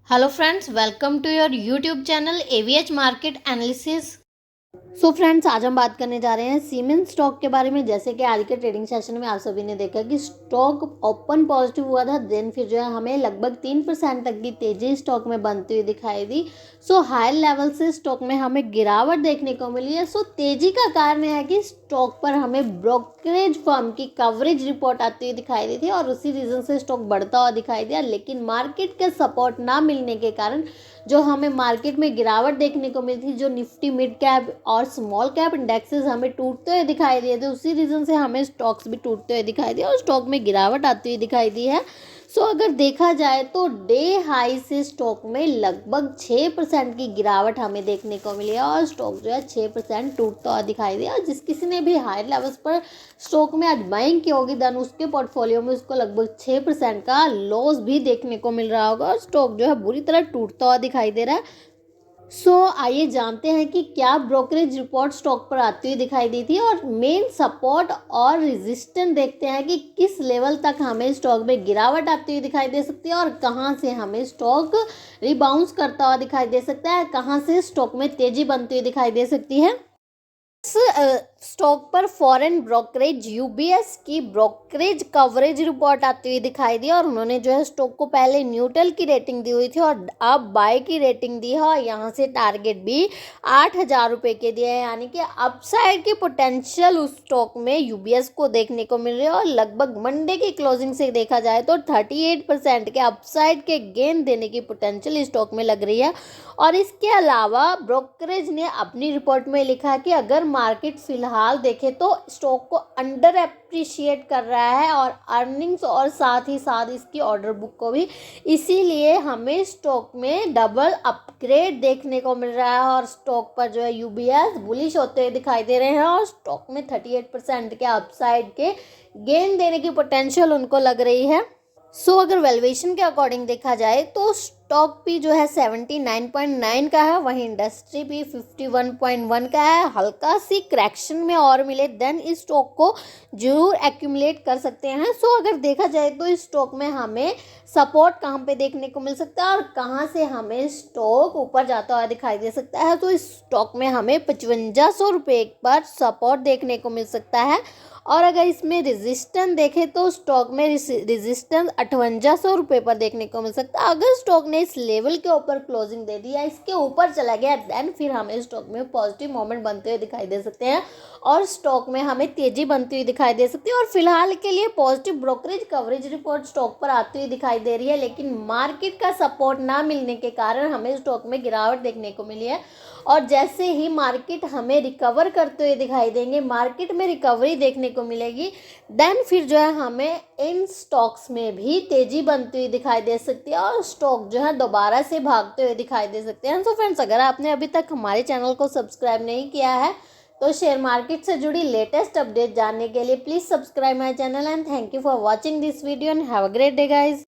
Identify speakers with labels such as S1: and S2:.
S1: Hello friends, welcome to your YouTube channel AVH market analysis. So friends, आज हम बात करने जा रहे हैं सीमेंस स्टॉक के बारे में। जैसे कि आज के ट्रेडिंग सेशन में आप सभी ने देखा कि स्टॉक ओपन पॉजिटिव हुआ था, देन फिर जो है हमें लगभग 3% तक की तेजी स्टॉक में बनती हुई दिखाई दी। सो हायर लेवल से स्टॉक में हमें गिरावट देखने को मिली है। सो तेजी का कारण है कि स्टॉक पर हमें ब्रोकरेज फर्म की कवरेज रिपोर्ट आती हुई दिखाई दी थी और उसी रीजन से स्टॉक बढ़ता हुआ दिखाई दिया। लेकिन मार्केट के सपोर्ट ना मिलने के कारण जो हमें मार्केट में गिरावट देखने को मिली थी, जो निफ्टी मिड कैप और स्मॉल कैप इंडेक्सेस हमें टूटते हुए दिखाई दिए थे, उसी रीजन से हमें स्टॉक्स भी टूटते हुए दिखाई दिए और स्टॉक में गिरावट आती हुई दिखाई दी है। सो अगर देखा जाए तो डे हाई से स्टॉक में लगभग 6% की गिरावट हमें देखने को मिली है और स्टॉक जो है 6% टूटता हुआ दिखाई दिया। और जिस किसी ने भी हायर लेवल्स पर स्टॉक में आज बाइंग की होगी, देन उसके पोर्टफोलियो में उसको लगभग 6% का लॉस भी देखने को मिल रहा होगा और स्टॉक जो है बुरी तरह टूटता हुआ दिखाई दे रहा है। आइए जानते हैं कि क्या ब्रोकरेज रिपोर्ट स्टॉक पर आती हुई दिखाई दी थी और मेन सपोर्ट और रेजिस्टेंस देखते हैं कि किस लेवल तक हमें स्टॉक में गिरावट आती हुई दिखाई दे सकती है और कहां से हमें स्टॉक रिबाउंस करता हुआ दिखाई दे सकता है, कहां से स्टॉक में तेजी बनती हुई दिखाई दे सकती है। इस स्टॉक पर फॉरेन ब्रोकरेज यूबीएस की ब्रोकरेज कवरेज रिपोर्ट आती हुई दिखाई दी और उन्होंने जो है स्टॉक को पहले न्यूट्रल की रेटिंग दी हुई थी और अब बाय की रेटिंग दी है और यहाँ से टारगेट भी 8,000 रुपये के दिए हैं। यानी कि अपसाइड की पोटेंशियल उस स्टॉक में यूबीएस को देखने को मिल रही है और लगभग मंडे की क्लोजिंग से देखा जाए तो 38% के अपसाइड के गेन देने की पोटेंशियल इस स्टॉक में लग रही है। और इसके अलावा ब्रोकरेज ने अपनी रिपोर्ट में लिखा कि अगर मार्केट फिलहाल देखे तो स्टॉक को अंडर एप्रिशिएट कर रहा है और अर्निंग्स और साथ ही साथ इसकी ऑर्डर बुक को भी, इसीलिए हमें स्टॉक में डबल अपग्रेड देखने को मिल रहा है और स्टॉक पर जो है यूबीएस बुलिश होते हुए दिखाई दे रहे हैं और स्टॉक में 38% के अपसाइड के गेन देने की पोटेंशियल उनको लग रही है। अगर वैल्यूएशन के अकॉर्डिंग देखा जाए तो स्टॉक भी जो है 79.9 का है, वहीं इंडस्ट्री भी 51.1 का है। हल्का सी करेक्शन में और मिले देन इस स्टॉक को जरूर एक्यूमुलेट कर सकते हैं। अगर देखा जाए तो इस स्टॉक में हमें सपोर्ट कहाँ पे देखने को मिल सकता है और कहाँ से हमें स्टॉक ऊपर जाता हुआ दिखाई दे सकता है, तो इस स्टॉक में हमें 5500 रुपये पर सपोर्ट देखने को मिल सकता है। और अगर इसमें रेजिस्टेंस देखें तो स्टॉक में रेजिस्टेंस 5800 रुपये पर देखने को मिल सकता है। अगर स्टॉक ने इस लेवल के ऊपर क्लोजिंग दे दी या इसके ऊपर चला गया, देन फिर हमें स्टॉक में पॉजिटिव मोमेंट बनते हुए दिखाई दे सकते हैं और स्टॉक में हमें तेजी बनती हुई दिखाई दे सकती है। और फिलहाल के लिए positive brokerage coverage report stock पर आती हुई दिखाई दे रही है, लेकिन मार्केट का सपोर्ट ना मिलने के कारण हमें स्टॉक में गिरावट देखने को मिली है। और जैसे ही मार्केट हमें रिकवर करते हुए दिखाई देंगे, मार्केट में रिकवरी देखने को मिलेगी, देन फिर जो है हमें इन स्टॉक्स में भी तेजी बनती हुई दिखाई दे सकती है और स्टॉक जो है दोबारा से भागते हुए दिखाई दे सकते हैं। फ्रेंड्स, अगर आपने अभी तक हमारे चैनल को सब्सक्राइब नहीं किया है तो शेयर मार्केट से जुड़ी लेटेस्ट अपडेट जानने के लिए please subscribe my channel and thank you for watching this video and have a great day guys.